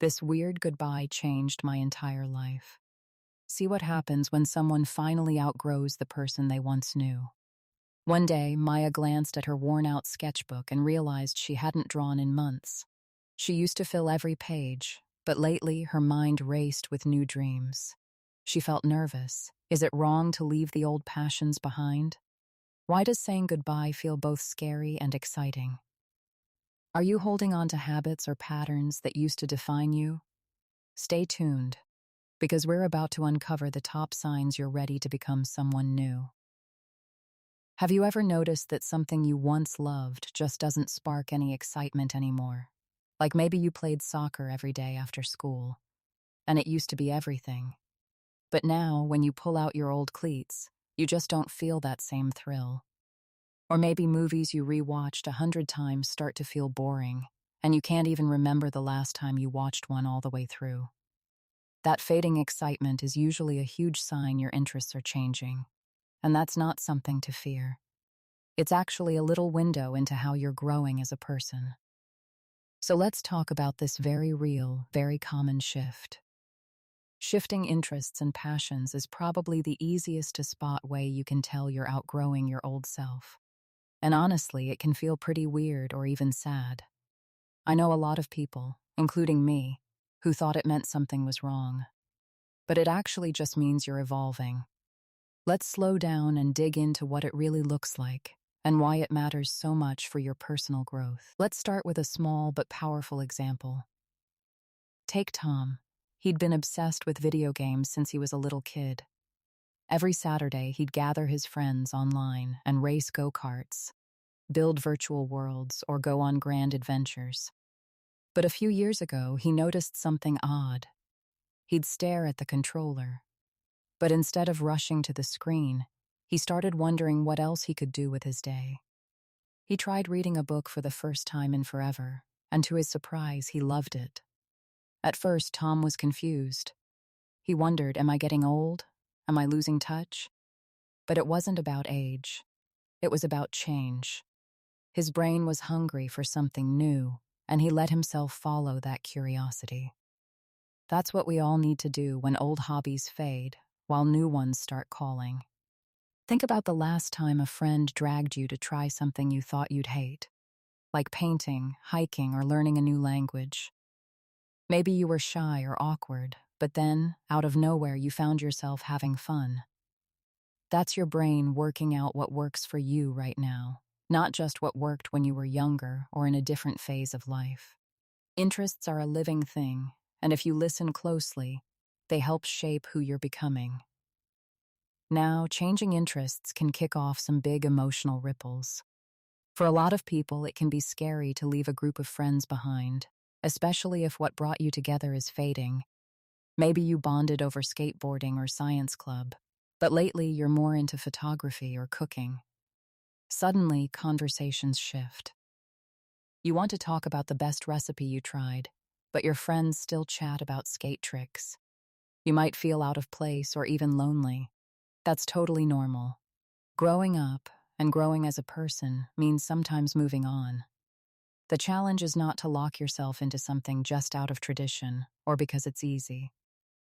This weird goodbye changed my entire life. See what happens when someone finally outgrows the person they once knew. One day, Maya glanced at her worn-out sketchbook and realized she hadn't drawn in months. She used to fill every page, but lately her mind raced with new dreams. She felt nervous. Is it wrong to leave the old passions behind? Why does saying goodbye feel both scary and exciting? Are you holding on to habits or patterns that used to define you? Stay tuned, because we're about to uncover the top signs you're ready to become someone new. Have you ever noticed that something you once loved just doesn't spark any excitement anymore? Like maybe you played soccer every day after school, and it used to be everything. But now, when you pull out your old cleats, you just don't feel that same thrill. Or maybe movies you rewatched 100 times start to feel boring, and you can't even remember the last time you watched one all the way through. That fading excitement is usually a huge sign your interests are changing, and that's not something to fear. It's actually a little window into how you're growing as a person. So let's talk about this very real, very common shift. Shifting interests and passions is probably the easiest to spot way you can tell you're outgrowing your old self. And honestly, it can feel pretty weird or even sad. I know a lot of people, including me, who thought it meant something was wrong. But it actually just means you're evolving. Let's slow down and dig into what it really looks like and why it matters so much for your personal growth. Let's start with a small but powerful example. Take Tom. He'd been obsessed with video games since he was a little kid. Every Saturday, he'd gather his friends online and race go-karts, build virtual worlds, or go on grand adventures. But a few years ago, he noticed something odd. He'd stare at the controller. But instead of rushing to the screen, he started wondering what else he could do with his day. He tried reading a book for the first time in forever, and to his surprise, he loved it. At first, Tom was confused. He wondered, am I getting old? Am I losing touch? But it wasn't about age. It was about change. His brain was hungry for something new, and he let himself follow that curiosity. That's what we all need to do when old hobbies fade, while new ones start calling. Think about the last time a friend dragged you to try something you thought you'd hate, like painting, hiking, or learning a new language. Maybe you were shy or awkward, but then, out of nowhere, you found yourself having fun. That's your brain working out what works for you right now, not just what worked when you were younger or in a different phase of life. Interests are a living thing, and if you listen closely, they help shape who you're becoming. Now, changing interests can kick off some big emotional ripples. For a lot of people, it can be scary to leave a group of friends behind, especially if what brought you together is fading. Maybe you bonded over skateboarding or science club, but lately you're more into photography or cooking. Suddenly, conversations shift. You want to talk about the best recipe you tried, but your friends still chat about skate tricks. You might feel out of place or even lonely. That's totally normal. Growing up and growing as a person means sometimes moving on. The challenge is not to lock yourself into something just out of tradition or because it's easy.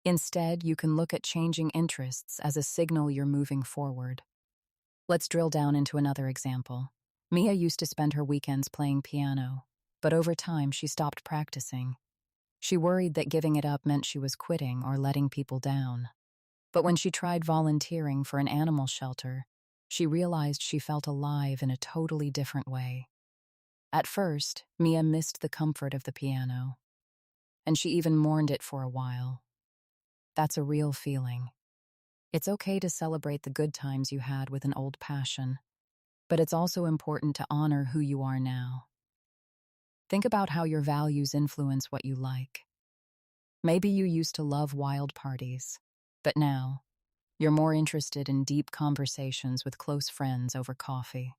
Instead, you can look at changing interests as a signal you're moving forward. Let's drill down into another example. Mia used to spend her weekends playing piano, but over time she stopped practicing. She worried that giving it up meant she was quitting or letting people down. But when she tried volunteering for an animal shelter, she realized she felt alive in a totally different way. At first, Mia missed the comfort of the piano, and she even mourned it for a while. That's a real feeling. It's okay to celebrate the good times you had with an old passion, but it's also important to honor who you are now. Think about how your values influence what you like. Maybe you used to love wild parties, but now, you're more interested in deep conversations with close friends over coffee.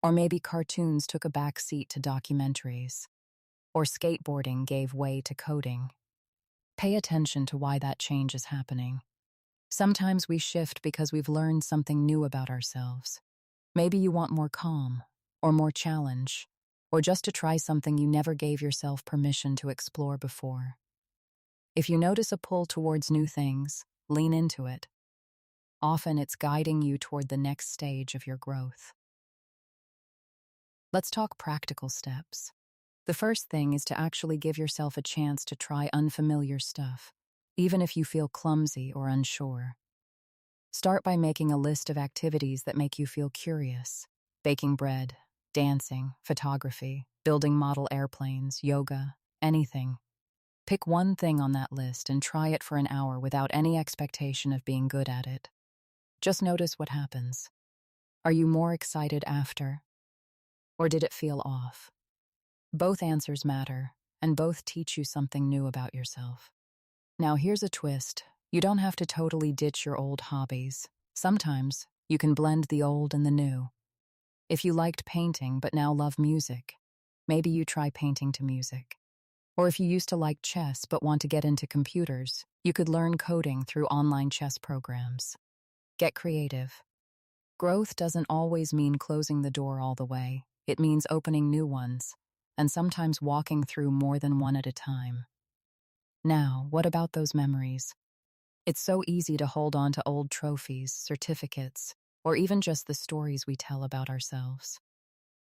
Or maybe cartoons took a back seat to documentaries, or skateboarding gave way to coding. Pay attention to why that change is happening. Sometimes we shift because we've learned something new about ourselves. Maybe you want more calm, or more challenge, or just to try something you never gave yourself permission to explore before. If you notice a pull towards new things, lean into it. Often it's guiding you toward the next stage of your growth. Let's talk practical steps. The first thing is to actually give yourself a chance to try unfamiliar stuff, even if you feel clumsy or unsure. Start by making a list of activities that make you feel curious: baking bread, dancing, photography, building model airplanes, yoga, anything. Pick one thing on that list and try it for an hour without any expectation of being good at it. Just notice what happens. Are you more excited after? Or did it feel off? Both answers matter, and both teach you something new about yourself. Now here's a twist. You don't have to totally ditch your old hobbies. Sometimes you can blend the old and the new. If you liked painting but now love music, maybe you try painting to music. Or if you used to like chess but want to get into computers, you could learn coding through online chess programs. Get creative. Growth doesn't always mean closing the door all the way. It means opening new ones, and sometimes walking through more than one at a time. Now, what about those memories? It's so easy to hold on to old trophies, certificates, or even just the stories we tell about ourselves.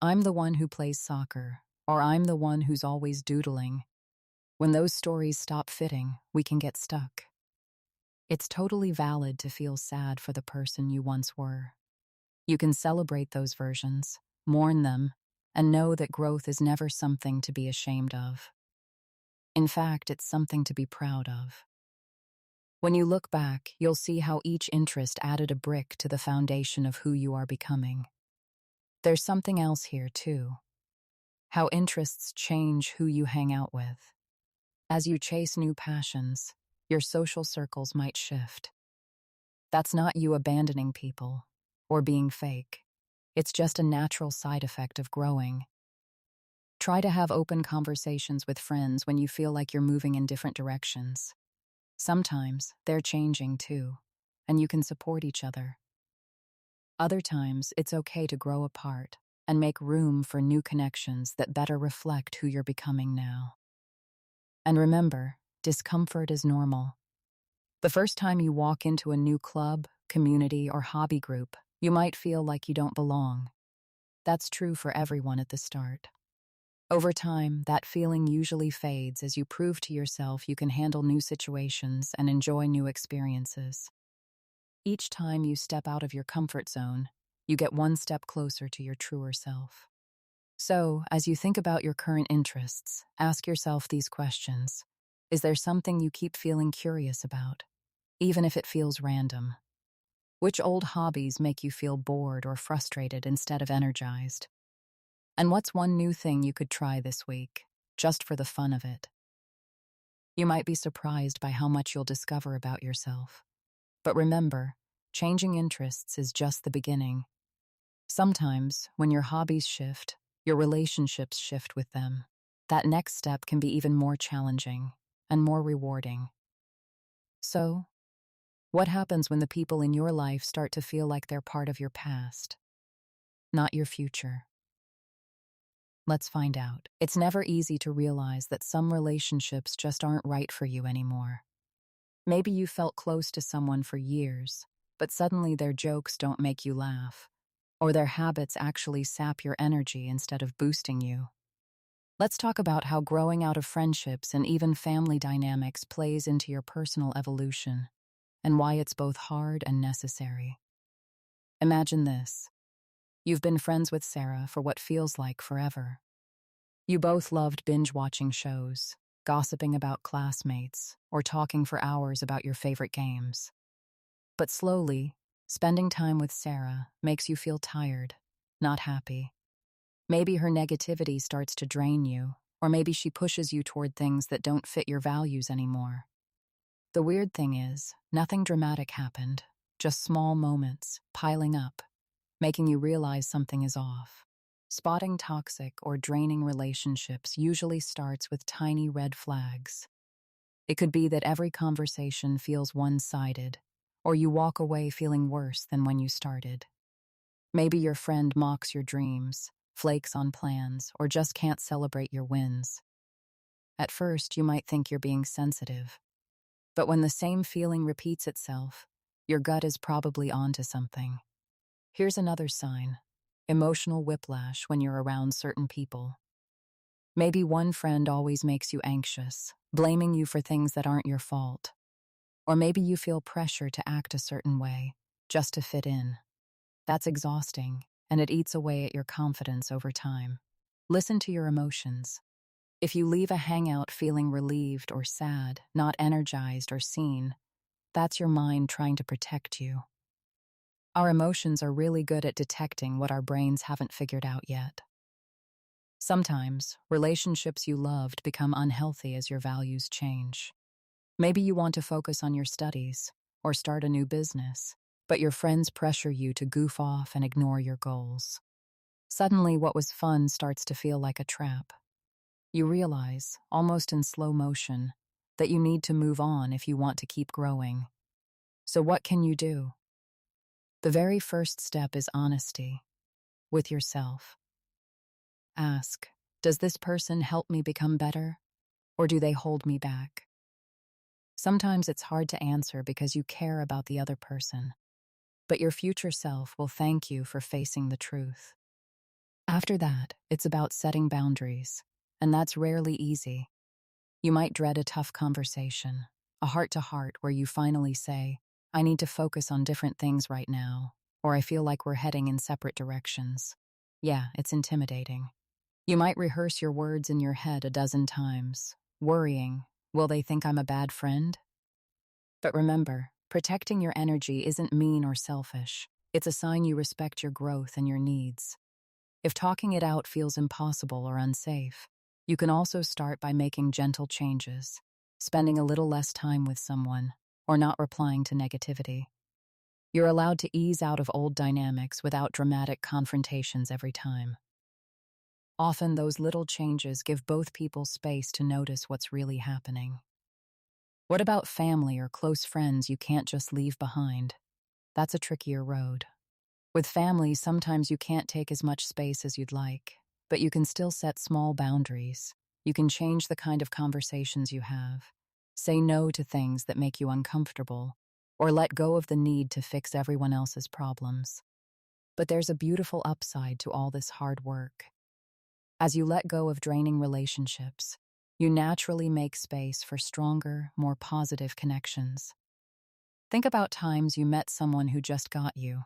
I'm the one who plays soccer, or I'm the one who's always doodling. When those stories stop fitting, we can get stuck. It's totally valid to feel sad for the person you once were. You can celebrate those versions, mourn them, and know that growth is never something to be ashamed of. In fact, it's something to be proud of. When you look back, you'll see how each interest added a brick to the foundation of who you are becoming. There's something else here, too. How interests change who you hang out with. As you chase new passions, your social circles might shift. That's not you abandoning people or being fake. It's just a natural side effect of growing. Try to have open conversations with friends when you feel like you're moving in different directions. Sometimes they're changing too, and you can support each other. Other times, it's okay to grow apart and make room for new connections that better reflect who you're becoming now. And remember, discomfort is normal. The first time you walk into a new club, community, or hobby group, you might feel like you don't belong. That's true for everyone at the start. Over time, that feeling usually fades as you prove to yourself you can handle new situations and enjoy new experiences. Each time you step out of your comfort zone, you get one step closer to your truer self. So, as you think about your current interests, ask yourself these questions. Is there something you keep feeling curious about, even if it feels random? Which old hobbies make you feel bored or frustrated instead of energized? And what's one new thing you could try this week, just for the fun of it? You might be surprised by how much you'll discover about yourself. But remember, changing interests is just the beginning. Sometimes, when your hobbies shift, your relationships shift with them. That next step can be even more challenging and more rewarding. So, what happens when the people in your life start to feel like they're part of your past, not your future? Let's find out. It's never easy to realize that some relationships just aren't right for you anymore. Maybe you felt close to someone for years, but suddenly their jokes don't make you laugh, or their habits actually sap your energy instead of boosting you. Let's talk about how growing out of friendships and even family dynamics plays into your personal evolution, and why it's both hard and necessary. Imagine this. You've been friends with Sarah for what feels like forever. You both loved binge-watching shows, gossiping about classmates, or talking for hours about your favorite games. But slowly, spending time with Sarah makes you feel tired, not happy. Maybe her negativity starts to drain you, or maybe she pushes you toward things that don't fit your values anymore. The weird thing is, nothing dramatic happened, just small moments, piling up, making you realize something is off. Spotting toxic or draining relationships usually starts with tiny red flags. It could be that every conversation feels one-sided, or you walk away feeling worse than when you started. Maybe your friend mocks your dreams, flakes on plans, or just can't celebrate your wins. At first, you might think you're being sensitive, But when the same feeling repeats itself, your gut is probably onto something. Here's another sign: emotional whiplash when you're around certain people. Maybe one friend always makes you anxious, blaming you for things that aren't your fault. Or maybe you feel pressure to act a certain way, just to fit in. That's exhausting, and it eats away at your confidence over time. Listen to your emotions. If you leave a hangout feeling relieved or sad, not energized or seen, that's your mind trying to protect you. Our emotions are really good at detecting what our brains haven't figured out yet. Sometimes, relationships you loved become unhealthy as your values change. Maybe you want to focus on your studies or start a new business, but your friends pressure you to goof off and ignore your goals. Suddenly, what was fun starts to feel like a trap. You realize, almost in slow motion, that you need to move on if you want to keep growing. So what can you do? The very first step is honesty with yourself. Ask, does this person help me become better, or do they hold me back? Sometimes it's hard to answer because you care about the other person, but your future self will thank you for facing the truth. After that, it's about setting boundaries, and that's rarely easy. You might dread a tough conversation, a heart-to-heart where you finally say, I need to focus on different things right now, or I feel like we're heading in separate directions. Yeah, it's intimidating. You might rehearse your words in your head a dozen times, worrying, will they think I'm a bad friend? But remember, protecting your energy isn't mean or selfish. It's a sign you respect your growth and your needs. If talking it out feels impossible or unsafe, you can also start by making gentle changes, spending a little less time with someone, or not replying to negativity. You're allowed to ease out of old dynamics without dramatic confrontations every time. Often those little changes give both people space to notice what's really happening. What about family or close friends you can't just leave behind? That's a trickier road. With family, sometimes you can't take as much space as you'd like, but you can still set small boundaries. You can change the kind of conversations you have, say no to things that make you uncomfortable, or let go of the need to fix everyone else's problems. But there's a beautiful upside to all this hard work. As you let go of draining relationships, you naturally make space for stronger, more positive connections. Think about times you met someone who just got you.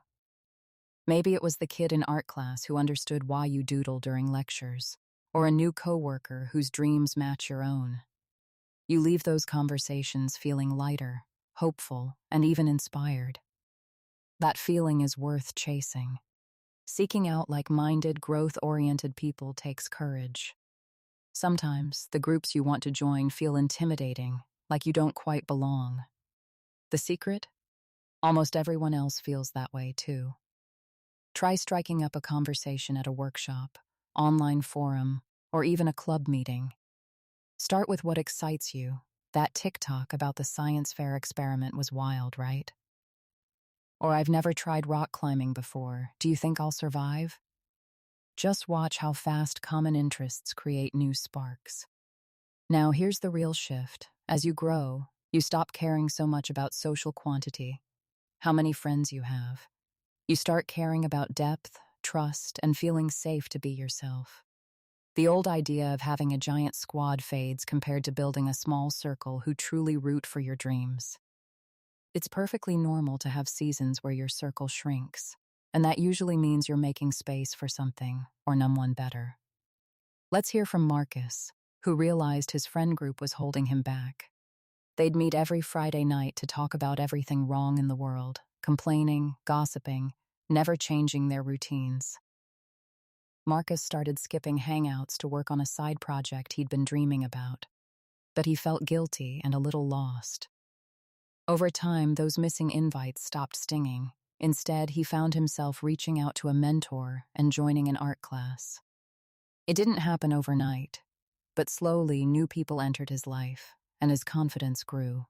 Maybe it was the kid in art class who understood why you doodle during lectures, or a new coworker whose dreams match your own. You leave those conversations feeling lighter, hopeful, and even inspired. That feeling is worth chasing. Seeking out like-minded, growth-oriented people takes courage. Sometimes, the groups you want to join feel intimidating, like you don't quite belong. The secret? Almost everyone else feels that way, too. Try striking up a conversation at a workshop, online forum, or even a club meeting. Start with what excites you. That TikTok about the science fair experiment was wild, right? Or I've never tried rock climbing before. Do you think I'll survive? Just watch how fast common interests create new sparks. Now, here's the real shift. As you grow, you stop caring so much about social quantity, how many friends you have. You start caring about depth, trust, and feeling safe to be yourself. The old idea of having a giant squad fades compared to building a small circle who truly root for your dreams. It's perfectly normal to have seasons where your circle shrinks, and that usually means you're making space for something or someone better. Let's hear from Marcus, who realized his friend group was holding him back. They'd meet every Friday night to talk about everything wrong in the world, complaining, gossiping, never changing their routines. Marcus started skipping hangouts to work on a side project he'd been dreaming about, but he felt guilty and a little lost. Over time, those missing invites stopped stinging. Instead, he found himself reaching out to a mentor and joining an art class. It didn't happen overnight, but slowly new people entered his life, and his confidence grew.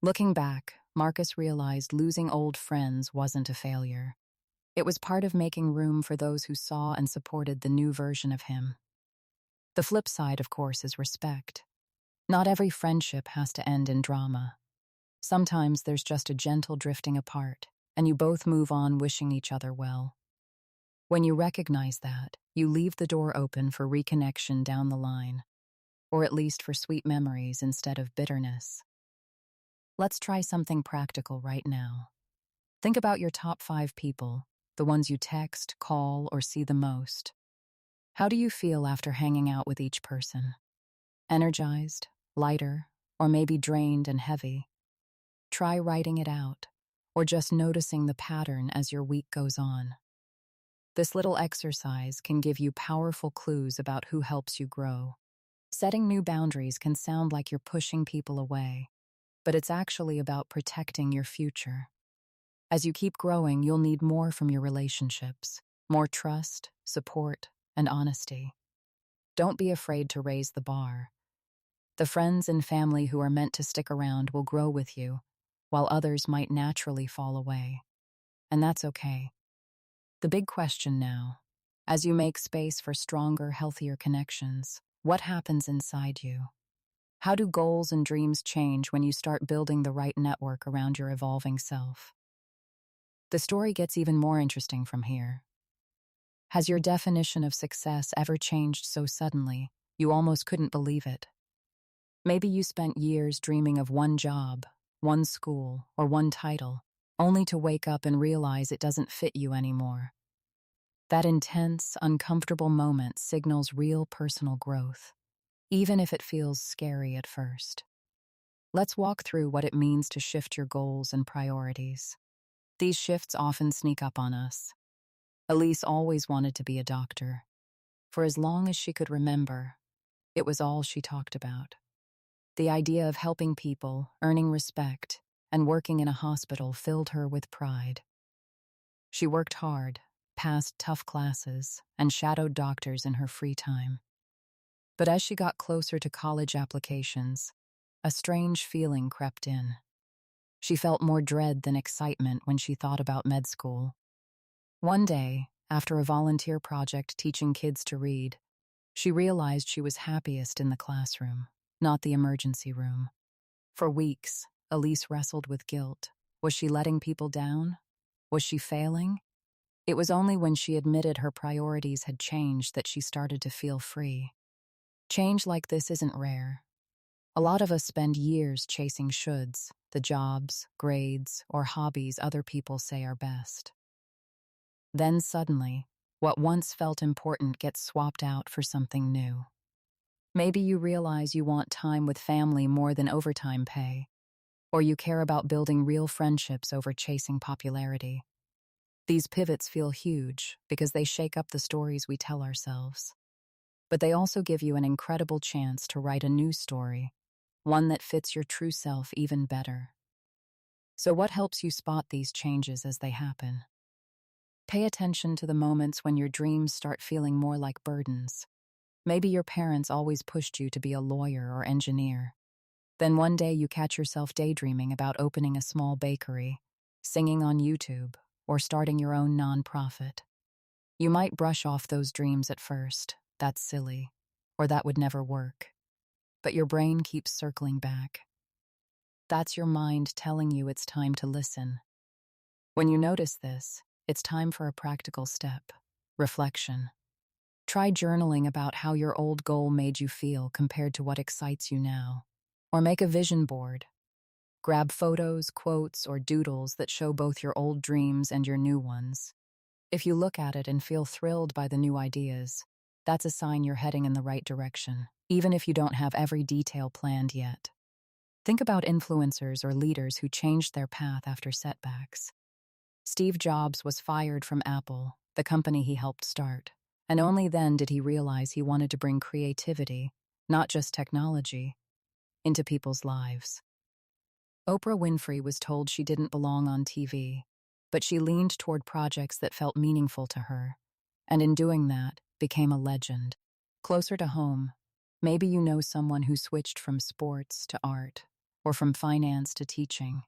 Looking back, Marcus realized losing old friends wasn't a failure. It was part of making room for those who saw and supported the new version of him. The flip side, of course, is respect. Not every friendship has to end in drama. Sometimes there's just a gentle drifting apart, and you both move on wishing each other well. When you recognize that, you leave the door open for reconnection down the line, or at least for sweet memories instead of bitterness. Let's try something practical right now. Think about your top 5 people, the ones you text, call, or see the most. How do you feel after hanging out with each person? Energized, lighter, or maybe drained and heavy? Try writing it out, or just noticing the pattern as your week goes on. This little exercise can give you powerful clues about who helps you grow. Setting new boundaries can sound like you're pushing people away, but it's actually about protecting your future. As you keep growing, you'll need more from your relationships, more trust, support, and honesty. Don't be afraid to raise the bar. The friends and family who are meant to stick around will grow with you, while others might naturally fall away. And that's okay. The big question now, as you make space for stronger, healthier connections, what happens inside you? How do goals and dreams change when you start building the right network around your evolving self? The story gets even more interesting from here. Has your definition of success ever changed so suddenly, you almost couldn't believe it? Maybe you spent years dreaming of one job, one school, or one title, only to wake up and realize it doesn't fit you anymore. That intense, uncomfortable moment signals real personal growth, even if it feels scary at first. Let's walk through what it means to shift your goals and priorities. These shifts often sneak up on us. Elise always wanted to be a doctor. For as long as she could remember, it was all she talked about. The idea of helping people, earning respect, and working in a hospital filled her with pride. She worked hard, passed tough classes, and shadowed doctors in her free time. But as she got closer to college applications, a strange feeling crept in. She felt more dread than excitement when she thought about med school. One day, after a volunteer project teaching kids to read, she realized she was happiest in the classroom, not the emergency room. For weeks, Elise wrestled with guilt. Was she letting people down? Was she failing? It was only when she admitted her priorities had changed that she started to feel free. Change like this isn't rare. A lot of us spend years chasing shoulds, the jobs, grades, or hobbies other people say are best. Then suddenly, what once felt important gets swapped out for something new. Maybe you realize you want time with family more than overtime pay, or you care about building real friendships over chasing popularity. These pivots feel huge because they shake up the stories we tell ourselves. But they also give you an incredible chance to write a new story, one that fits your true self even better. So what helps you spot these changes as they happen? Pay attention to the moments when your dreams start feeling more like burdens. Maybe your parents always pushed you to be a lawyer or engineer. Then one day you catch yourself daydreaming about opening a small bakery, singing on YouTube, or starting your own nonprofit. You might brush off those dreams at first. That's silly, or that would never work. But your brain keeps circling back. That's your mind telling you it's time to listen. When you notice this, it's time for a practical step: reflection. Try journaling about how your old goal made you feel compared to what excites you now. Or make a vision board. Grab photos, quotes, or doodles that show both your old dreams and your new ones. If you look at it and feel thrilled by the new ideas, that's a sign you're heading in the right direction, even if you don't have every detail planned yet. Think about influencers or leaders who changed their path after setbacks. Steve Jobs was fired from Apple, the company he helped start, and only then did he realize he wanted to bring creativity, not just technology, into people's lives. Oprah Winfrey was told she didn't belong on TV, but she leaned toward projects that felt meaningful to her, and in doing that, became a legend. Closer to home, maybe you know someone who switched from sports to art, or from finance to teaching.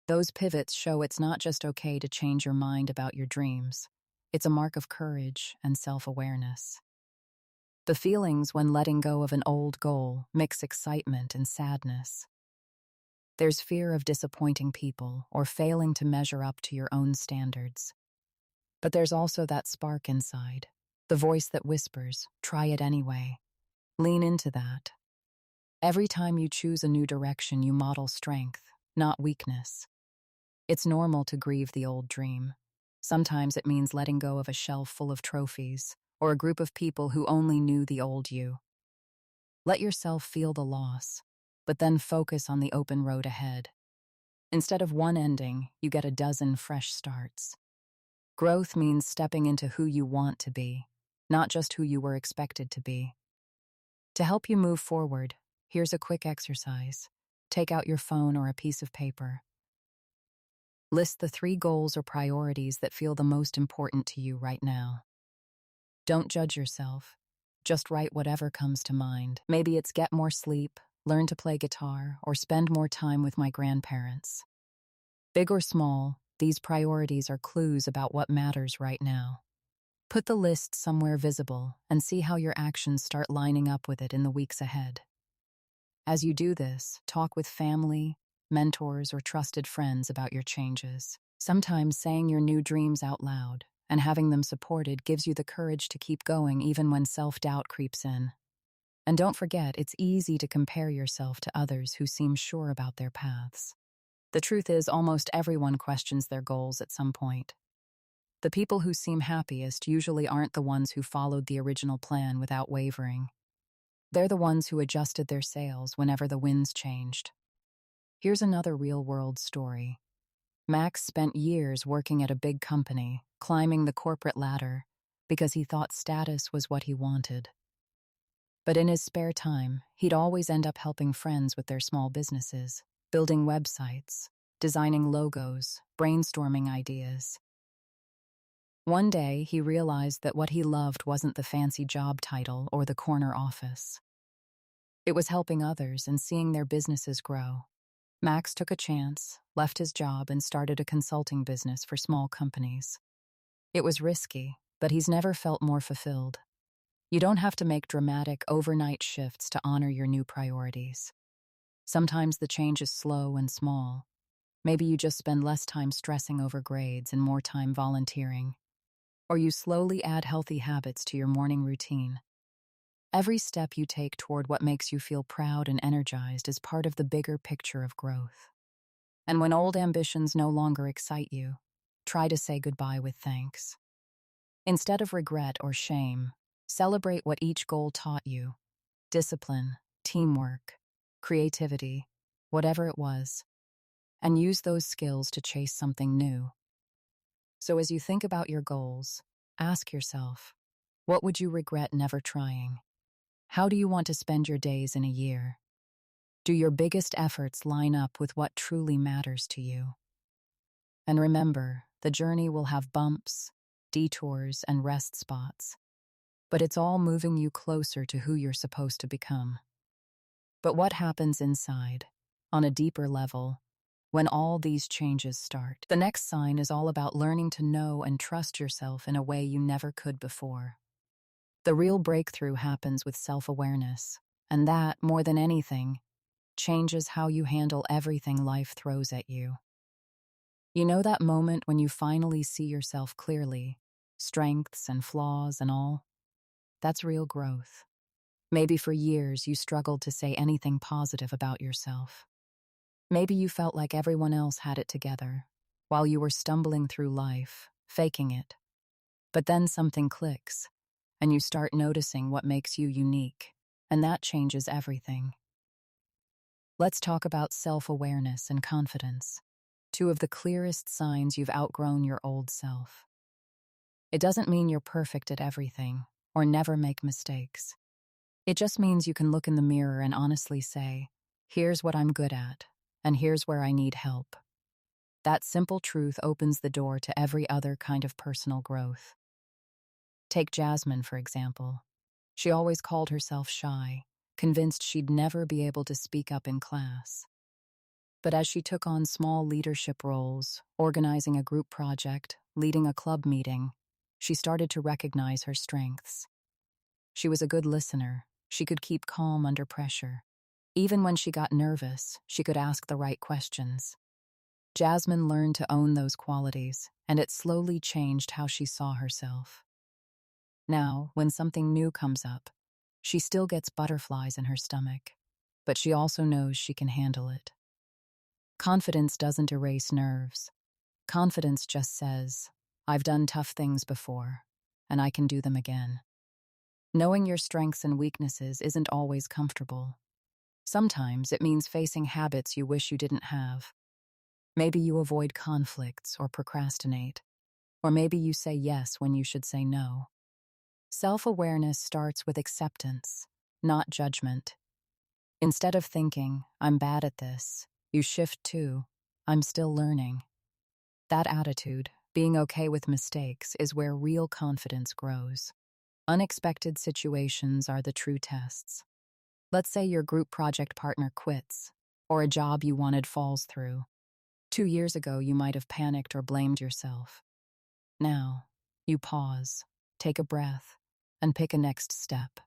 Those pivots show it's not just okay to change your mind about your dreams. It's a mark of courage and self-awareness. The feelings when letting go of an old goal mix excitement and sadness. There's fear of disappointing people or failing to measure up to your own standards. But there's also that spark inside, the voice that whispers, try it anyway. Lean into that. Every time you choose a new direction, you model strength, not weakness. It's normal to grieve the old dream. Sometimes it means letting go of a shelf full of trophies or a group of people who only knew the old you. Let yourself feel the loss, but then focus on the open road ahead. Instead of one ending, you get a dozen fresh starts. Growth means stepping into who you want to be, not just who you were expected to be. To help you move forward, here's a quick exercise. Take out your phone or a piece of paper. List the 3 goals or priorities that feel the most important to you right now. Don't judge yourself. Just write whatever comes to mind. Maybe it's get more sleep, learn to play guitar, or spend more time with my grandparents. Big or small, these priorities are clues about what matters right now. Put the list somewhere visible and see how your actions start lining up with it in the weeks ahead. As you do this, talk with family, mentors, or trusted friends about your changes. Sometimes saying your new dreams out loud and having them supported gives you the courage to keep going even when self-doubt creeps in. And don't forget, it's easy to compare yourself to others who seem sure about their paths. The truth is, almost everyone questions their goals at some point. The people who seem happiest usually aren't the ones who followed the original plan without wavering. They're the ones who adjusted their sails whenever the winds changed. Here's another real-world story. Max spent years working at a big company, climbing the corporate ladder, because he thought status was what he wanted. But in his spare time, he'd always end up helping friends with their small businesses, building websites, designing logos, brainstorming ideas. One day, he realized that what he loved wasn't the fancy job title or the corner office. It was helping others and seeing their businesses grow. Max took a chance, left his job, and started a consulting business for small companies. It was risky, but he's never felt more fulfilled. You don't have to make dramatic, overnight shifts to honor your new priorities. Sometimes the change is slow and small. Maybe you just spend less time stressing over grades and more time volunteering. Or you slowly add healthy habits to your morning routine. Every step you take toward what makes you feel proud and energized is part of the bigger picture of growth. And when old ambitions no longer excite you, try to say goodbye with thanks. Instead of regret or shame, celebrate what each goal taught you: discipline, teamwork, creativity, whatever it was, and use those skills to chase something new. So as you think about your goals, ask yourself, what would you regret never trying? How do you want to spend your days in a year? Do your biggest efforts line up with what truly matters to you? And remember, the journey will have bumps, detours, and rest spots, but it's all moving you closer to who you're supposed to become. But what happens inside, on a deeper level, when all these changes start? The next sign is all about learning to know and trust yourself in a way you never could before. The real breakthrough happens with self-awareness, and that, more than anything, changes how you handle everything life throws at you. You know that moment when you finally see yourself clearly, strengths and flaws and all? That's real growth. Maybe for years you struggled to say anything positive about yourself. Maybe you felt like everyone else had it together, while you were stumbling through life, faking it. But then something clicks, and you start noticing what makes you unique, and that changes everything. Let's talk about self-awareness and confidence, 2 of the clearest signs you've outgrown your old self. It doesn't mean you're perfect at everything, or never make mistakes. It just means you can look in the mirror and honestly say, here's what I'm good at, and here's where I need help. That simple truth opens the door to every other kind of personal growth. Take Jasmine, for example. She always called herself shy, convinced she'd never be able to speak up in class. But as she took on small leadership roles, organizing a group project, leading a club meeting, she started to recognize her strengths. She was a good listener. She could keep calm under pressure. Even when she got nervous, she could ask the right questions. Jasmine learned to own those qualities, and it slowly changed how she saw herself. Now, when something new comes up, she still gets butterflies in her stomach, but she also knows she can handle it. Confidence doesn't erase nerves. Confidence just says, I've done tough things before, and I can do them again. Knowing your strengths and weaknesses isn't always comfortable. Sometimes it means facing habits you wish you didn't have. Maybe you avoid conflicts or procrastinate, or maybe you say yes when you should say no. Self-awareness starts with acceptance, not judgment. Instead of thinking, I'm bad at this, you shift to, I'm still learning. That attitude, being okay with mistakes, is where real confidence grows. Unexpected situations are the true tests. Let's say your group project partner quits, or a job you wanted falls through. 2 years ago, you might have panicked or blamed yourself. Now, you pause, take a breath, and pick a next step.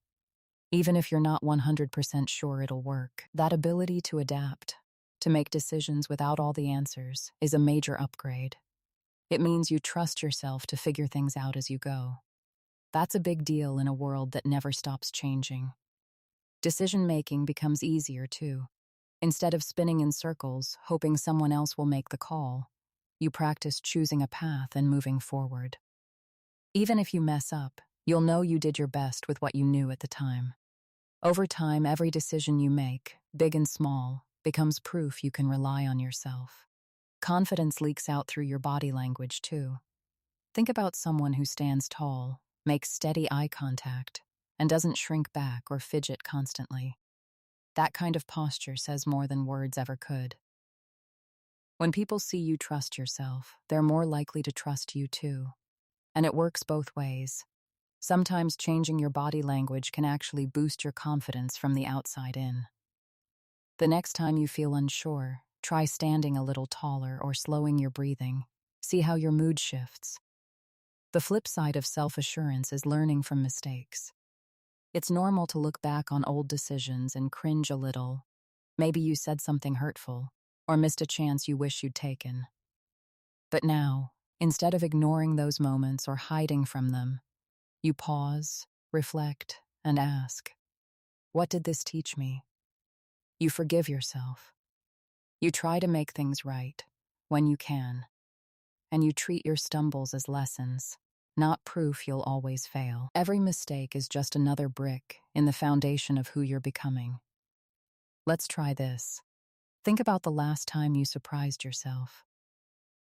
Even if you're not 100% sure it'll work, that ability to adapt, to make decisions without all the answers, is a major upgrade. It means you trust yourself to figure things out as you go. That's a big deal in a world that never stops changing. Decision-making becomes easier, too. Instead of spinning in circles, hoping someone else will make the call, you practice choosing a path and moving forward. Even if you mess up, you'll know you did your best with what you knew at the time. Over time, every decision you make, big and small, becomes proof you can rely on yourself. Confidence leaks out through your body language, too. Think about someone who stands tall, makes steady eye contact, and doesn't shrink back or fidget constantly. That kind of posture says more than words ever could. When people see you trust yourself, they're more likely to trust you too. And it works both ways. Sometimes changing your body language can actually boost your confidence from the outside in. The next time you feel unsure, try standing a little taller or slowing your breathing. See how your mood shifts. The flip side of self-assurance is learning from mistakes. It's normal to look back on old decisions and cringe a little. Maybe you said something hurtful, or missed a chance you wish you'd taken. But now, instead of ignoring those moments or hiding from them, you pause, reflect, and ask, what did this teach me? You forgive yourself. You try to make things right, when you can, and you treat your stumbles as lessons, not proof you'll always fail. Every mistake is just another brick in the foundation of who you're becoming. Let's try this. Think about the last time you surprised yourself.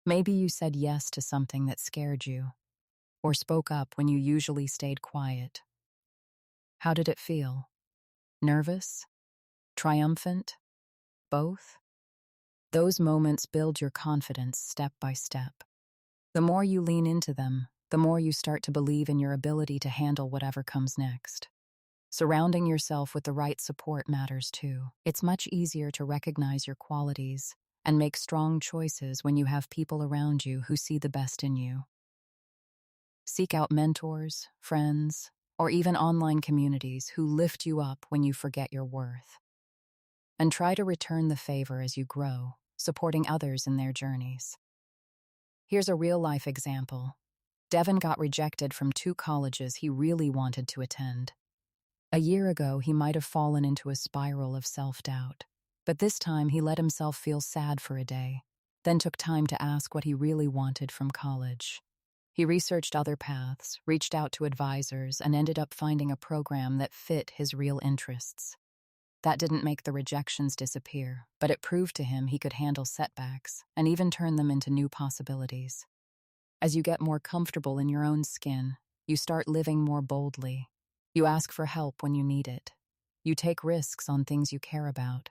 Maybe you said yes to something that scared you, or spoke up when you usually stayed quiet. How did it feel? Nervous? Triumphant? Both? Those moments build your confidence step by step. The more you lean into them, the more you start to believe in your ability to handle whatever comes next. Surrounding yourself with the right support matters too. It's much easier to recognize your qualities and make strong choices when you have people around you who see the best in you. Seek out mentors, friends, or even online communities who lift you up when you forget your worth. And try to return the favor as you grow, supporting others in their journeys. Here's a real-life example. Devin got rejected from 2 colleges he really wanted to attend. A year ago, he might have fallen into a spiral of self-doubt, but this time he let himself feel sad for a day, then took time to ask what he really wanted from college. He researched other paths, reached out to advisors, and ended up finding a program that fit his real interests. That didn't make the rejections disappear, but it proved to him he could handle setbacks and even turn them into new possibilities. As you get more comfortable in your own skin, you start living more boldly. You ask for help when you need it. You take risks on things you care about.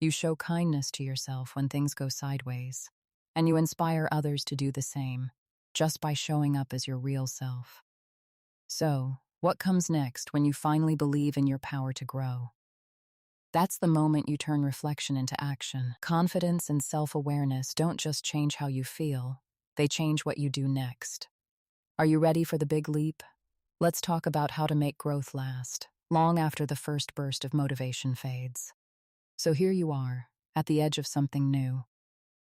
You show kindness to yourself when things go sideways. And you inspire others to do the same, just by showing up as your real self. So, what comes next when you finally believe in your power to grow? That's the moment you turn reflection into action. Confidence and self-awareness don't just change how you feel, they change what you do next. Are you ready for the big leap? Let's talk about how to make growth last, long after the first burst of motivation fades. So here you are, at the edge of something new.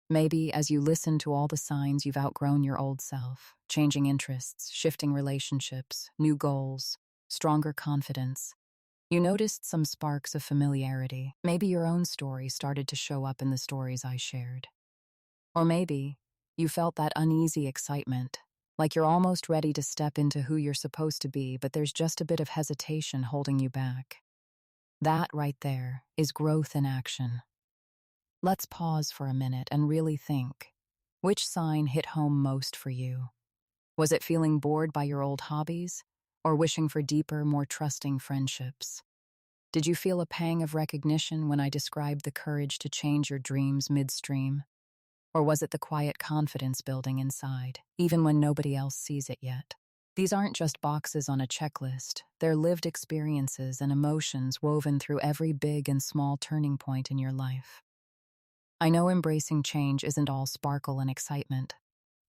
Maybe as you listen to all the signs you've outgrown your old self, changing interests, shifting relationships, new goals, stronger confidence, you noticed some sparks of familiarity. Maybe your own story started to show up in the stories I shared. Or maybe you felt that uneasy excitement, like you're almost ready to step into who you're supposed to be, but there's just a bit of hesitation holding you back. That right there is growth in action. Let's pause for a minute and really think. Which sign hit home most for you? Was it feeling bored by your old hobbies, or wishing for deeper, more trusting friendships? Did you feel a pang of recognition when I described the courage to change your dreams midstream? Or was it the quiet confidence building inside, even when nobody else sees it yet? These aren't just boxes on a checklist. They're lived experiences and emotions woven through every big and small turning point in your life. I know embracing change isn't all sparkle and excitement.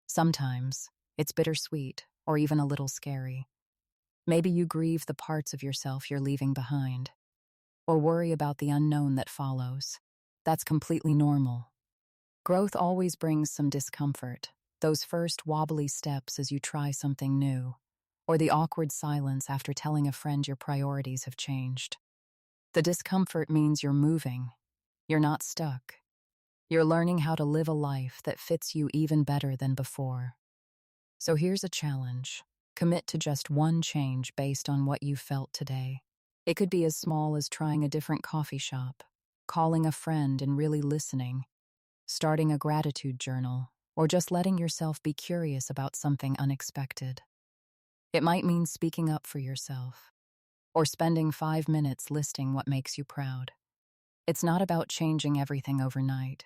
Sometimes it's bittersweet or even a little scary. Maybe you grieve the parts of yourself you're leaving behind, or worry about the unknown that follows. That's completely normal. Growth always brings some discomfort, those first wobbly steps as you try something new, or the awkward silence after telling a friend your priorities have changed. The discomfort means you're moving. You're not stuck. You're learning how to live a life that fits you even better than before. So here's a challenge. Commit to just one change based on what you felt today. It could be as small as trying a different coffee shop, calling a friend and really listening, starting a gratitude journal, or just letting yourself be curious about something unexpected. It might mean speaking up for yourself, or spending 5 minutes listing what makes you proud. It's not about changing everything overnight.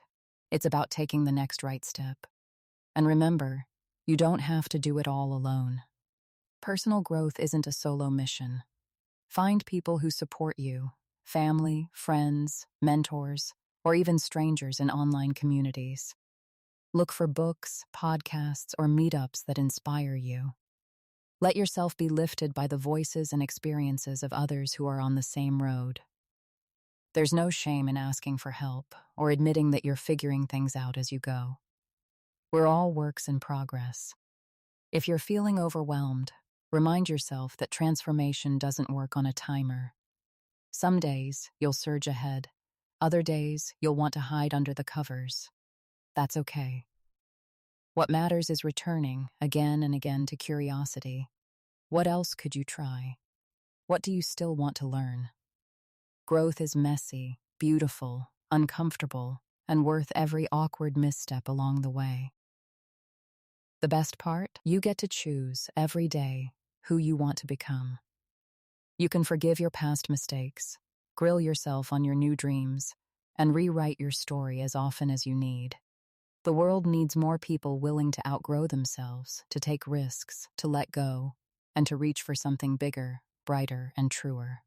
It's about taking the next right step. And remember, you don't have to do it all alone. Personal growth isn't a solo mission. Find people who support you, family, friends, mentors, or even strangers in online communities. Look for books, podcasts, or meetups that inspire you. Let yourself be lifted by the voices and experiences of others who are on the same road. There's no shame in asking for help or admitting that you're figuring things out as you go. We're all works in progress. If you're feeling overwhelmed, remind yourself that transformation doesn't work on a timer. Some days, you'll surge ahead. Other days, you'll want to hide under the covers. That's okay. What matters is returning again and again to curiosity. What else could you try? What do you still want to learn? Growth is messy, beautiful, uncomfortable, and worth every awkward misstep along the way. The best part? You get to choose every day who you want to become. You can forgive your past mistakes, grill yourself on your new dreams, and rewrite your story as often as you need. The world needs more people willing to outgrow themselves, to take risks, to let go, and to reach for something bigger, brighter, and truer.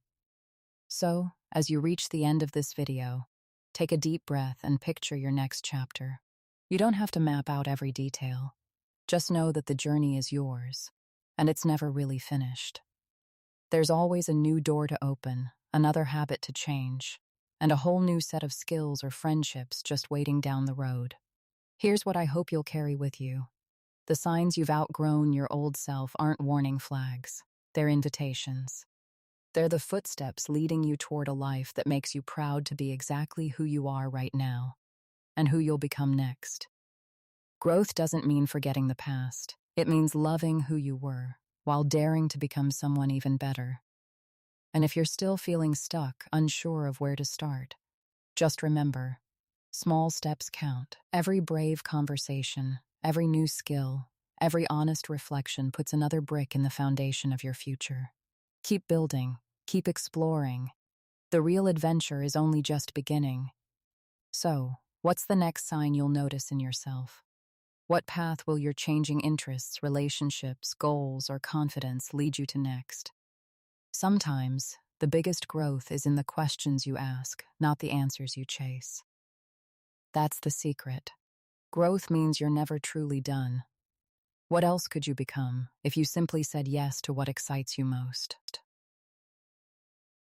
So, as you reach the end of this video, take a deep breath and picture your next chapter. You don't have to map out every detail. Just know that the journey is yours, and it's never really finished. There's always a new door to open, another habit to change, and a whole new set of skills or friendships just waiting down the road. Here's what I hope you'll carry with you. The signs you've outgrown your old self aren't warning flags. They're invitations. They're the footsteps leading you toward a life that makes you proud to be exactly who you are right now, and who you'll become next. Growth doesn't mean forgetting the past. It means loving who you were, while daring to become someone even better. And if you're still feeling stuck, unsure of where to start, just remember, small steps count. Every brave conversation, every new skill, every honest reflection puts another brick in the foundation of your future. Keep building, keep exploring. The real adventure is only just beginning. So, what's the next sign you'll notice in yourself? What path will your changing interests, relationships, goals, or confidence lead you to next? Sometimes, the biggest growth is in the questions you ask, not the answers you chase. That's the secret. Growth means you're never truly done. What else could you become if you simply said yes to what excites you most?